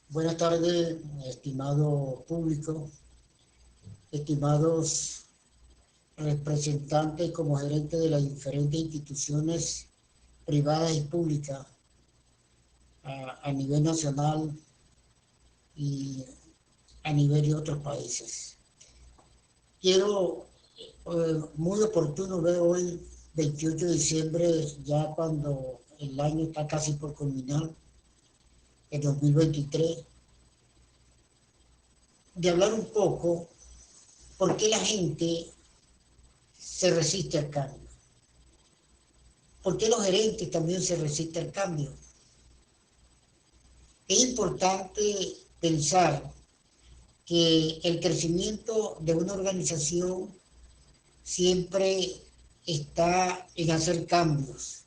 Buenas tardes, estimado público, estimados representantes como gerentes de las diferentes instituciones privadas y públicas a nivel nacional y a nivel de otros países. Quiero, muy oportuno ver hoy, 28 de diciembre, ya cuando el año está casi por culminar, el 2023, de hablar un poco por qué la gente se resiste al cambio. ¿Por qué los gerentes también se resisten al cambio? Es importante pensar que el crecimiento de una organización siempre está en hacer cambios,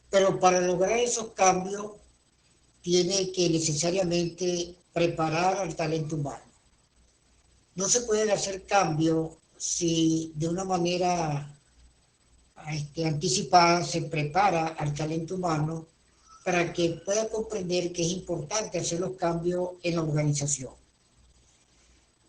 pero para lograr esos cambios tiene que necesariamente preparar al talento humano. No se pueden hacer cambios si de una manera anticipada se prepara al talento humano para que pueda comprender que es importante hacer los cambios en la organización.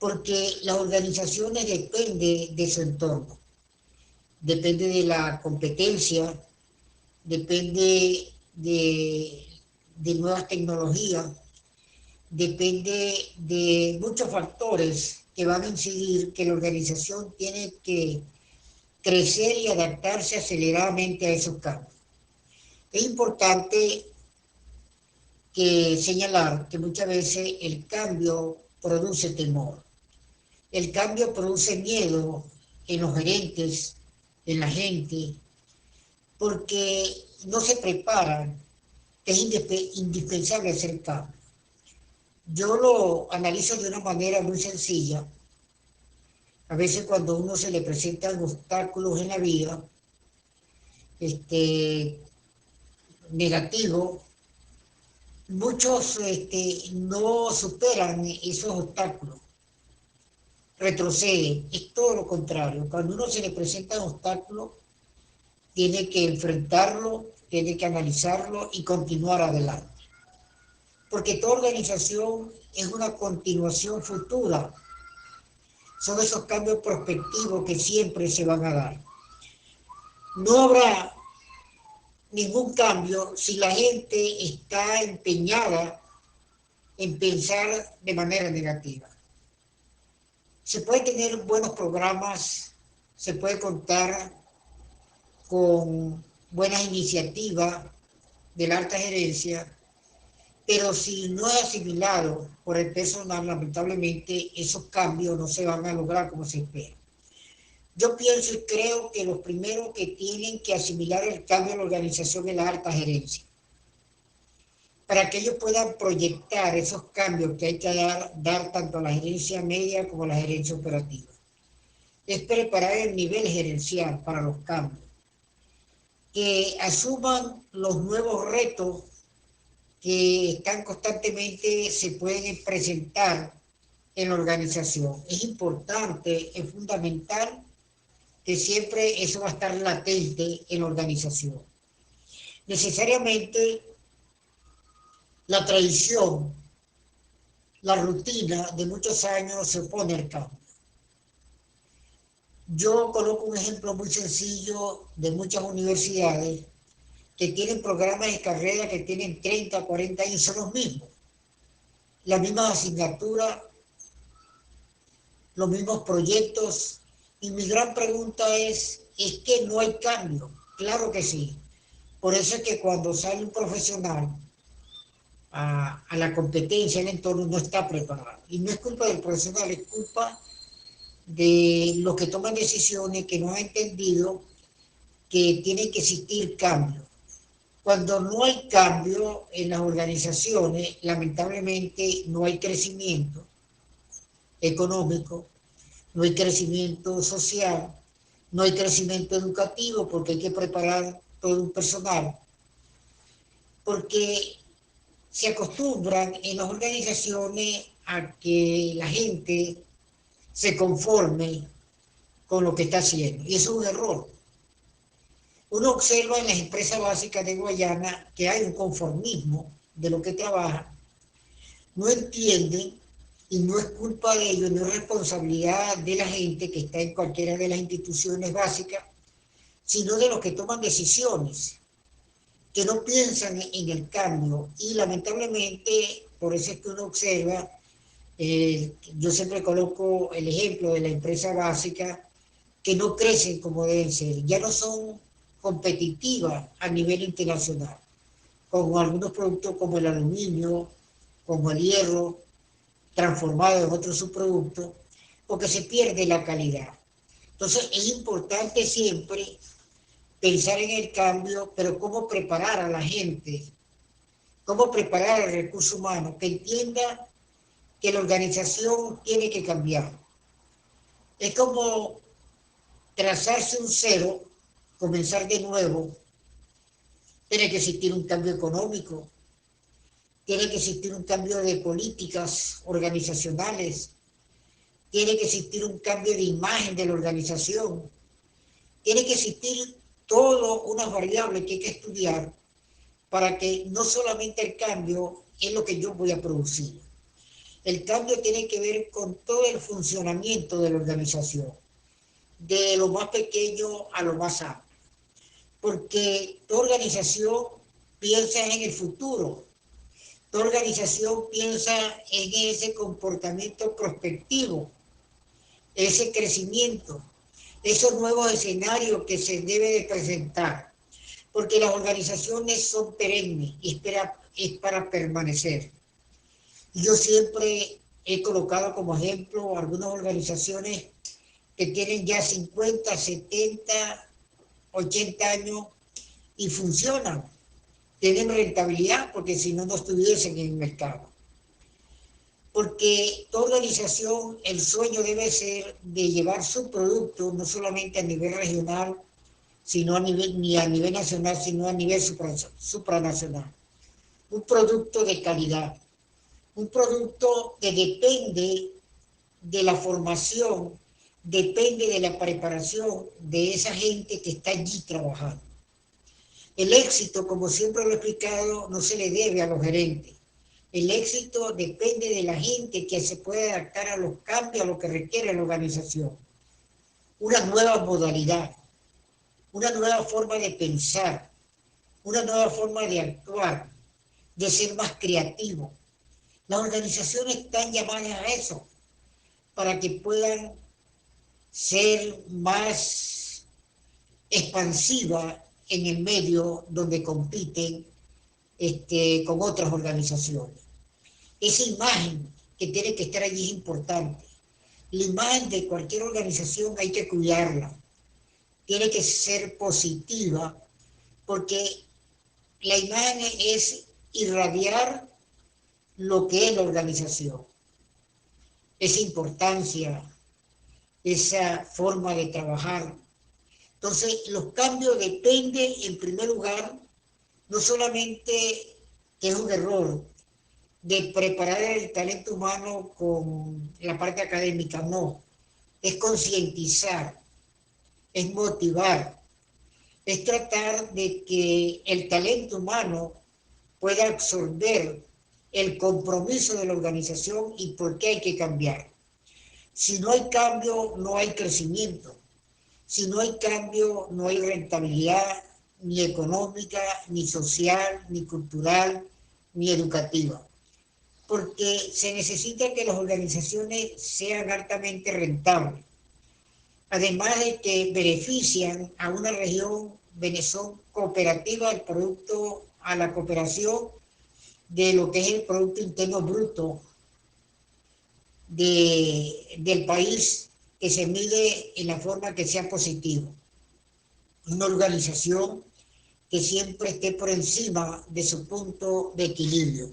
Porque las organizaciones dependen de su entorno, depende de la competencia, depende de nuevas tecnologías, depende de muchos factores que van a incidir que la organización tiene que crecer y adaptarse aceleradamente a esos cambios. Es importante señalar que muchas veces el cambio produce temor. El cambio produce miedo en los gerentes, en la gente, porque no se preparan. Es indispensable hacer cambio. Yo lo analizo de una manera muy sencilla. A veces cuando a uno se le presentan obstáculos en la vida, negativos, muchos no superan esos obstáculos, retroceden. Es todo lo contrario. Cuando uno se le presenta un obstáculo, tiene que enfrentarlo, tiene que analizarlo y continuar adelante. Porque toda organización es una continuación futura. Son esos cambios prospectivos que siempre se van a dar. No habrá ningún cambio si la gente está empeñada en pensar de manera negativa. Se puede tener buenos programas, se puede contar con buenas iniciativas de la alta gerencia, pero si no es asimilado por el personal, lamentablemente esos cambios no se van a lograr como se espera. Yo pienso y creo que los primeros que tienen que asimilar el cambio en la organización es la alta gerencia, para que ellos puedan proyectar esos cambios que hay que dar tanto a la gerencia media como a la gerencia operativa. Es preparar el nivel gerencial para los cambios, que asuman los nuevos retos que están constantemente, se pueden presentar en la organización. Es importante, es fundamental que siempre eso va a estar latente en la organización. Necesariamente la tradición, la rutina de muchos años se opone al cambio. Yo coloco un ejemplo muy sencillo de muchas universidades que tienen programas de carrera que tienen 30, 40 años, son los mismos. Las mismas asignaturas, los mismos proyectos. Y mi gran pregunta ¿es que no hay cambio? Claro que sí. Por eso es que cuando sale un profesional a la competencia, el entorno no está preparado. Y no es culpa del profesional, es culpa de los que toman decisiones que no han entendido que tiene que existir cambio. Cuando no hay cambio en las organizaciones, lamentablemente no hay crecimiento económico, no hay crecimiento social, no hay crecimiento educativo porque hay que preparar todo un personal, porque se acostumbran en las organizaciones a que la gente se conforme con lo que está haciendo, y eso es un error. Uno observa en las empresas básicas de Guayana que hay un conformismo de lo que trabaja, no entienden y no es culpa de ellos, no es responsabilidad de la gente que está en cualquiera de las instituciones básicas, sino de los que toman decisiones, que no piensan en el cambio. Y lamentablemente, por eso es que uno observa, yo siempre coloco el ejemplo de la empresa básica, que no crecen como deben ser, ya no son competitivas a nivel internacional, con algunos productos como el aluminio, como el hierro, transformado en otros subproductos, porque se pierde la calidad. Entonces es importante siempre pensar en el cambio, pero cómo preparar a la gente, cómo preparar al recurso humano, que entienda que la organización tiene que cambiar. Es como trazarse un cero, comenzar de nuevo. Tiene que existir un cambio económico, tiene que existir un cambio de políticas organizacionales, tiene que existir un cambio de imagen de la organización, tiene que existir todo unas variables que hay que estudiar para que no solamente el cambio es lo que yo voy a producir. El cambio tiene que ver con todo el funcionamiento de la organización, de lo más pequeño a lo más amplio. Porque tu organización piensa en el futuro, tu organización piensa en ese comportamiento prospectivo, ese crecimiento, esos nuevos escenarios que se debe de presentar, porque las organizaciones son perennes y es para permanecer. Yo siempre he colocado como ejemplo algunas organizaciones que tienen ya 50, 70, 80 años y funcionan, tienen rentabilidad, porque si no, no estuviesen en el mercado. Porque toda organización, el sueño debe ser de llevar su producto no solamente a nivel regional, sino a nivel, ni a nivel nacional, sino a nivel supranacional. Un producto de calidad, un producto que depende de la formación, depende de la preparación de esa gente que está allí trabajando. El éxito, como siempre lo he explicado, no se le debe a los gerentes. El éxito depende de la gente que se puede adaptar a los cambios, a lo que requiere la organización. Una nueva modalidad, una nueva forma de pensar, una nueva forma de actuar, de ser más creativo. Las organizaciones están llamadas a eso, para que puedan ser más expansivas en el medio donde compiten con otras organizaciones. Esa imagen que tiene que estar allí es importante. La imagen de cualquier organización hay que cuidarla. Tiene que ser positiva, porque la imagen es irradiar lo que es la organización, esa importancia, esa forma de trabajar. Entonces, los cambios dependen, en primer lugar, no solamente, que es un error, de preparar el talento humano con la parte académica, no. Es concientizar, es motivar, es tratar de que el talento humano pueda absorber el compromiso de la organización y por qué hay que cambiar. Si no hay cambio, no hay crecimiento. Si no hay cambio, no hay rentabilidad, ni económica, ni social, ni cultural, ni educativa. Porque se necesita que las organizaciones sean altamente rentables. Además de que benefician a una región, son cooperativa al producto, a la cooperación de lo que es el Producto Interno Bruto del país, que se mide en la forma que sea positivo. Una organización que siempre esté por encima de su punto de equilibrio.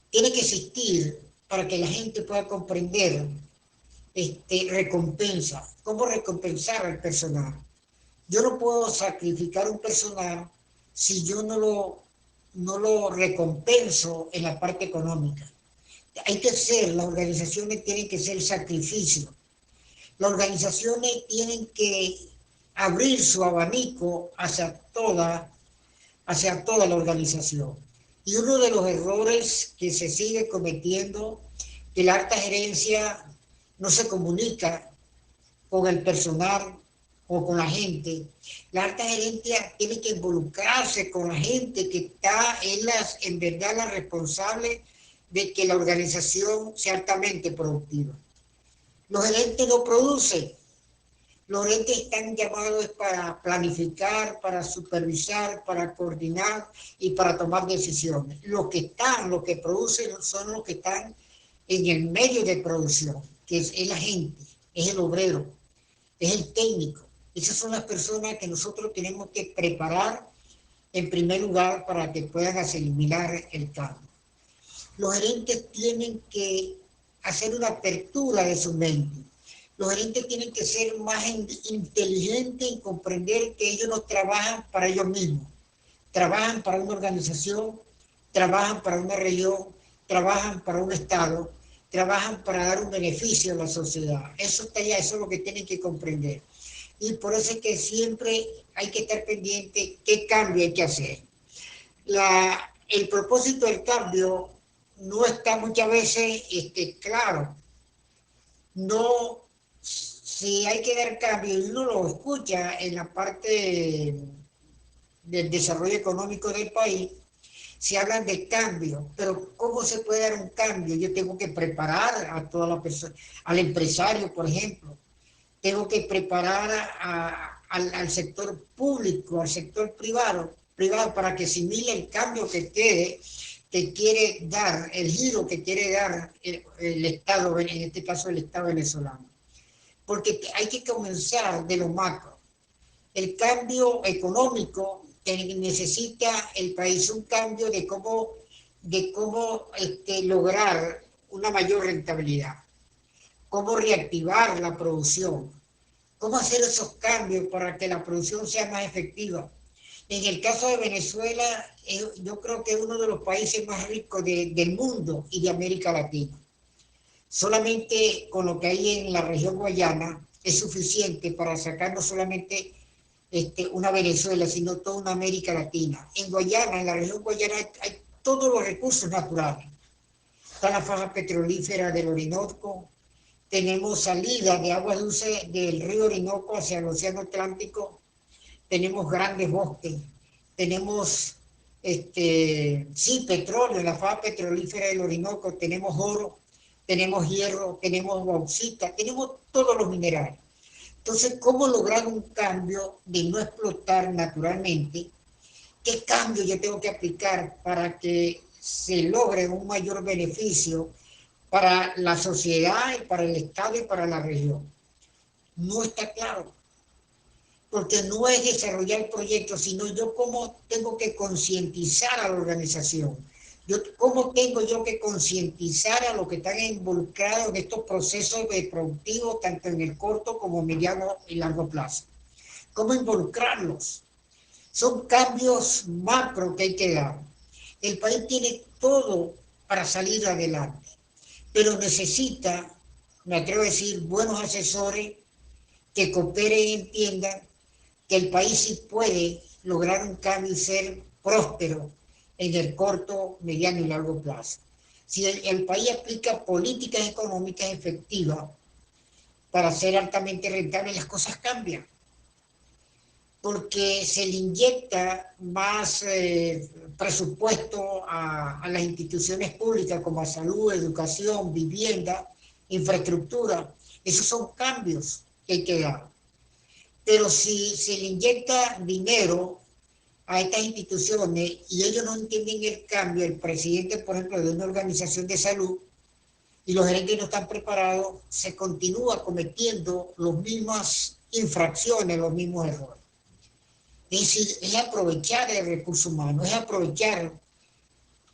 Tiene que existir, para que la gente pueda comprender, recompensa. ¿Cómo recompensar al personal? Yo no puedo sacrificar un personal si yo no lo recompenso en la parte económica. Las organizaciones tienen que ser sacrificios. Las organizaciones tienen que abrir su abanico hacia toda la organización. Y uno de los errores que se sigue cometiendo, que la alta gerencia no se comunica con el personal o con la gente. La alta gerencia tiene que involucrarse con la gente que está en verdad la responsable de que la organización sea altamente productiva. Los gerentes no producen. Los gerentes están llamados para planificar, para supervisar, para coordinar y para tomar decisiones. Los que producen son los que están en el medio de producción, que es la gente, es el obrero, es el técnico. Esas son las personas que nosotros tenemos que preparar en primer lugar para que puedan asimilar el cambio. Los gerentes tienen que hacer una apertura de su mente. Los gerentes tienen que ser más inteligentes en comprender que ellos no trabajan para ellos mismos. Trabajan para una organización, trabajan para una región, trabajan para un estado, trabajan para dar un beneficio a la sociedad. Eso está allá, eso es lo que tienen que comprender. Y por eso es que siempre hay que estar pendiente qué cambio hay que hacer. El propósito del cambio no está muchas veces claro. No, si hay que dar cambio y uno lo escucha en la parte del desarrollo económico del país, se hablan de cambio, pero ¿cómo se puede dar un cambio? Yo tengo que preparar a toda la persona, al empresario, por ejemplo, tengo que preparar al sector público, al sector privado para que asimile el cambio que quiere dar, el giro que quiere dar el Estado, en este caso el Estado venezolano. Porque hay que comenzar de lo macro. El cambio económico que necesita el país, un cambio de cómo lograr una mayor rentabilidad, cómo reactivar la producción, cómo hacer esos cambios para que la producción sea más efectiva. En el caso de Venezuela, yo creo que es uno de los países más ricos del mundo y de América Latina. Solamente con lo que hay en la región guayana es suficiente para sacar no solamente una Venezuela, sino toda una América Latina. En Guayana, en la región guayana, hay todos los recursos naturales. Está la faja petrolífera del Orinoco, tenemos salida de agua dulce del río Orinoco hacia el Océano Atlántico, tenemos grandes bosques, tenemos sí, petróleo, la faja petrolífera del Orinoco, tenemos oro, tenemos hierro, tenemos bauxita, tenemos todos los minerales. Entonces, ¿cómo lograr un cambio de no explotar naturalmente? ¿Qué cambio yo tengo que aplicar para que se logre un mayor beneficio para la sociedad, y para el Estado y para la región? No está claro, porque no es desarrollar proyectos, sino yo cómo tengo que concientizar a la organización. ¿Cómo tengo yo que concientizar a los que están involucrados en estos procesos productivos, tanto en el corto como mediano y largo plazo? ¿Cómo involucrarlos? Son cambios macro que hay que dar. El país tiene todo para salir adelante, pero necesita, me atrevo a decir, buenos asesores que cooperen y entiendan que el país sí puede lograr un cambio y ser próspero en el corto, mediano y largo plazo. Si el país aplica políticas económicas efectivas para ser altamente rentable, las cosas cambian. Porque se le inyecta más presupuesto a las instituciones públicas como a salud, educación, vivienda, infraestructura. Esos son cambios que hay que dar. Pero si se le inyecta dinero a estas instituciones y ellos no entienden el cambio, el presidente, por ejemplo, de una organización de salud, y los gerentes no están preparados, se continúa cometiendo las mismas infracciones, los mismos errores. Es decir, es aprovechar el recurso humano, es aprovechar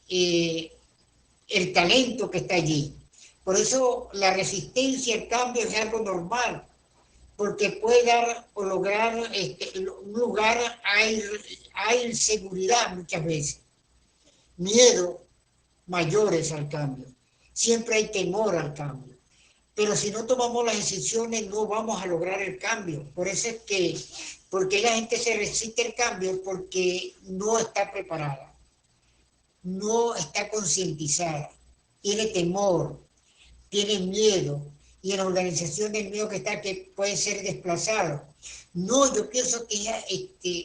el talento que está allí. Por eso la resistencia al cambio es algo normal, porque puede dar o lograr un lugar a inseguridad muchas veces, miedo mayores al cambio. Siempre hay temor al cambio. Pero si no tomamos las decisiones no vamos a lograr el cambio. Por eso es que, porque la gente se resiste al cambio, porque no está preparada. no está concientizada, tiene temor, tiene miedo, y en la organización del miedo que está que puede ser desplazado. No, yo pienso que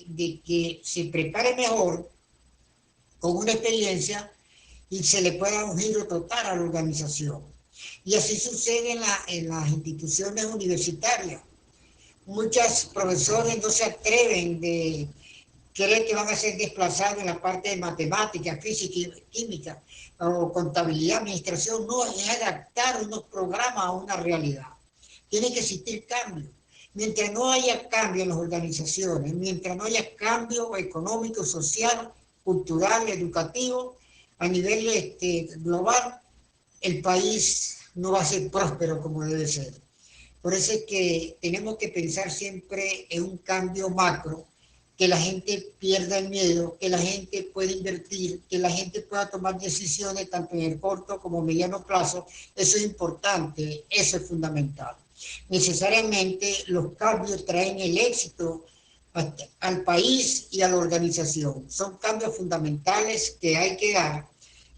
de que se prepare mejor con una experiencia y se le pueda dar un giro total a la organización. Y así sucede en las instituciones universitarias. Muchos profesores no se atreven de creen que van a ser desplazados en la parte de matemáticas, física y química, o contabilidad, administración. No, es adaptar unos programas a una realidad. Tiene que existir cambio. Mientras no haya cambio en las organizaciones, mientras no haya cambio económico, social, cultural, educativo, a nivel global, el país no va a ser próspero como debe ser. Por eso es que tenemos que pensar siempre en un cambio macro, que la gente pierda el miedo, que la gente pueda invertir, que la gente pueda tomar decisiones tanto en el corto como mediano plazo. Eso es importante, eso es fundamental. Necesariamente los cambios traen el éxito al país y a la organización. Son cambios fundamentales que hay que dar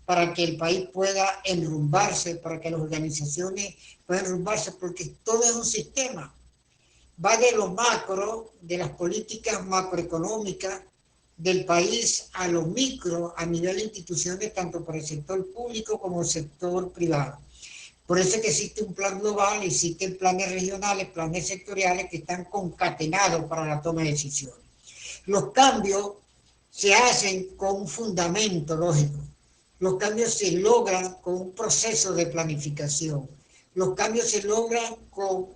para que el país pueda enrumbarse, para que las organizaciones puedan enrumbarse, porque todo es un sistema. Va de lo macro, de las políticas macroeconómicas del país, a lo micro, a nivel de instituciones, tanto para el sector público como el sector privado. Por eso es que existe un plan global, existen planes regionales, planes sectoriales que están concatenados para la toma de decisiones. Los cambios se hacen con un fundamento lógico. Los cambios se logran con un proceso de planificación. Los cambios se logran con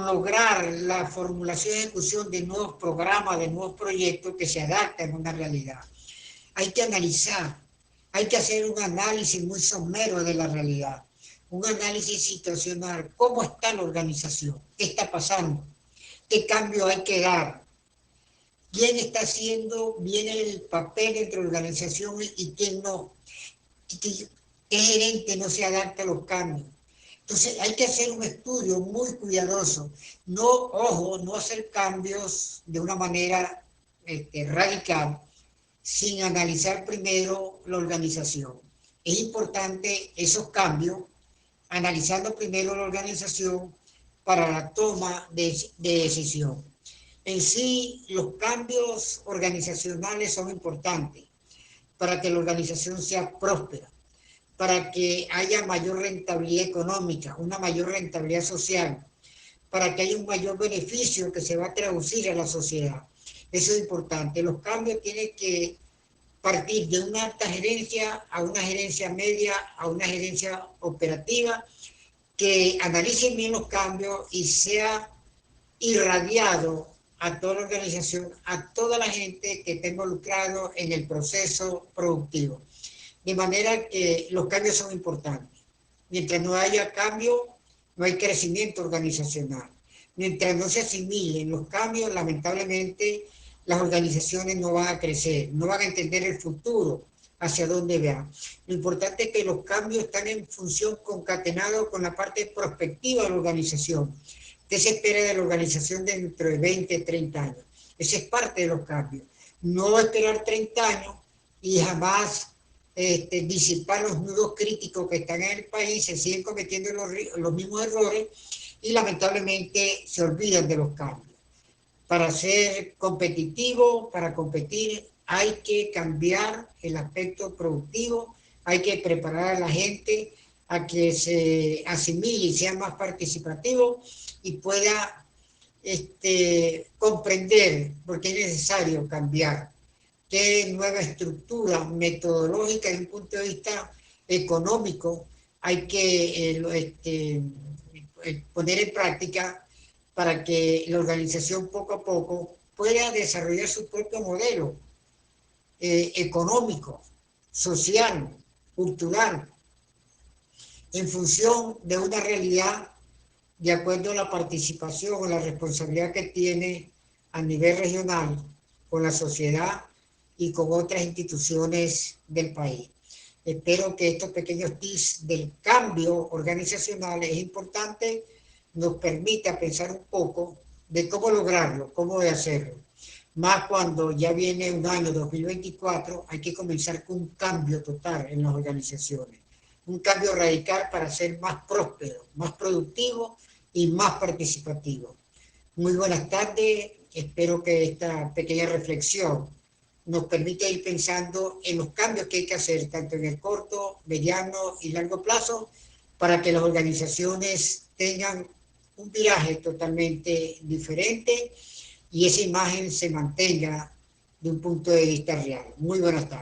lograr la formulación y ejecución de nuevos programas, de nuevos proyectos que se adaptan a una realidad. Hay que analizar, hay que hacer un análisis muy somero de la realidad, un análisis situacional. ¿Cómo está la organización? ¿Qué está pasando? ¿Qué cambio hay que dar? ¿Quién está haciendo bien el papel entre organizaciones y quién no? ¿Qué gerente no se adapta a los cambios? Entonces hay que hacer un estudio muy cuidadoso. No, ojo, no hacer cambios de una manera radical sin analizar primero la organización. Es importante esos cambios, analizando primero la organización para la toma de decisión. En sí, los cambios organizacionales son importantes para que la organización sea próspera, para que haya mayor rentabilidad económica, una mayor rentabilidad social, para que haya un mayor beneficio que se va a traducir a la sociedad. Eso es importante. Los cambios tienen que partir de una alta gerencia a una gerencia media, a una gerencia operativa, que analicen bien los cambios y sea irradiado a toda la organización, a toda la gente que esté involucrado en el proceso productivo. De manera que los cambios son importantes. Mientras no haya cambio, no hay crecimiento organizacional. Mientras no se asimilen los cambios, lamentablemente las organizaciones no van a crecer, no van a entender el futuro, hacia dónde van. Lo importante es que los cambios están en función concatenados con la parte prospectiva de la organización. ¿Qué se espera de la organización dentro de 20, 30 años? Esa es parte de los cambios. No esperar 30 años y jamás disipar los nudos críticos que están en el país, se siguen cometiendo los mismos errores y lamentablemente se olvidan de los cambios. Para ser competitivo, para competir, hay que cambiar el aspecto productivo, hay que preparar a la gente a que se asimile y sea más participativo y pueda comprender por qué es necesario cambiar, qué nueva estructura metodológica desde un punto de vista económico hay que poner en práctica para que la organización poco a poco pueda desarrollar su propio modelo económico, social, cultural, en función de una realidad de acuerdo a la participación o la responsabilidad que tiene a nivel regional con la sociedad y con otras instituciones del país. Espero que estos pequeños tips del cambio organizacional es importante, nos permita pensar un poco de cómo lograrlo, cómo de hacerlo. Más cuando ya viene un año 2024, hay que comenzar con un cambio total en las organizaciones. Un cambio radical para ser más próspero, más productivo y más participativo. Muy buenas tardes. Espero que esta pequeña reflexión nos permita ir pensando en los cambios que hay que hacer, tanto en el corto, mediano y largo plazo, para que las organizaciones tengan un viraje totalmente diferente y esa imagen se mantenga de un punto de vista real. Muy buenas tardes.